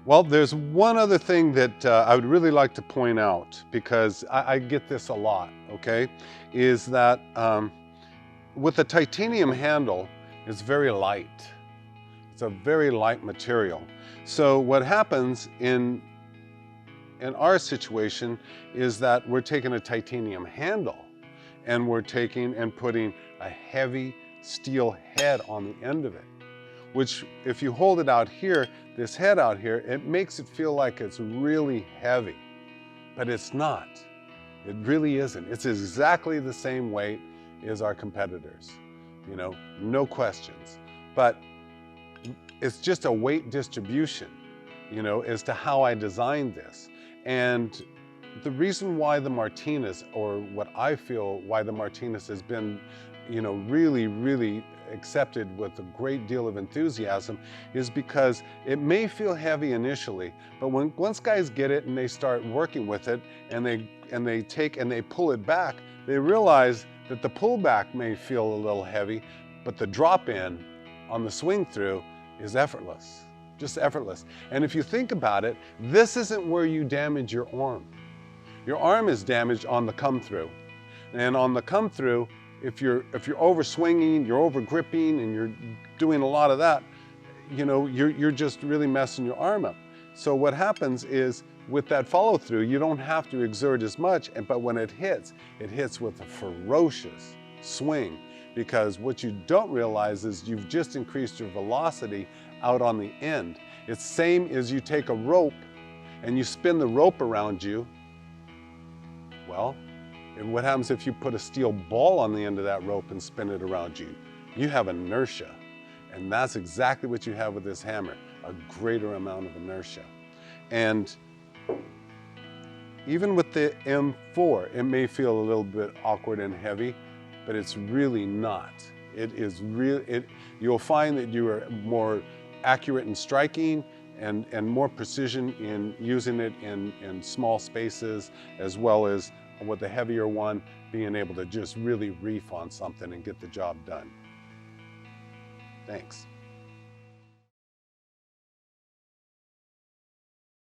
Well, there's one other thing that I would really like to point out, because I get this a lot, okay, is that with the titanium handle, it's very light. It's a very light material. So what happens in our situation is that we're taking a titanium handle and we're taking and putting a heavy steel head on the end of it, which if you hold it out here, this head out here, it makes it feel like it's really heavy, but it's not. It really isn't. It's exactly the same weight as our competitors, you know, no questions. But it's just a weight distribution, you know, as to how I designed this. And the reason why the Martinez, or what I feel why the Martinez has been, you know, really accepted with a great deal of enthusiasm, is because it may feel heavy initially, but once guys get it and they start working with it and they take and they pull it back, they realize that the pullback may feel a little heavy, but the drop in on the swing through is effortless, just effortless. And if you think about it, this isn't where you damage your arm. Your arm is damaged on the come through. And on the come through, if you're over swinging, you're over gripping, and you're doing a lot of that, you know, you're just really messing your arm up. So what happens is with that follow through, you don't have to exert as much, but when it hits with a ferocious swing, because what you don't realize is you've just increased your velocity out on the end. It's same as you take a rope and you spin the rope around you. Well, and what happens if you put a steel ball on the end of that rope and spin it around you? You have inertia. And that's exactly what you have with this hammer, a greater amount of inertia. And even with the M4, it may feel a little bit awkward and heavy, but it's really not. It is real. You'll find that you are more accurate in striking and more precision in using it in small spaces, as well as with the heavier one, being able to just really reef on something and get the job done. Thanks.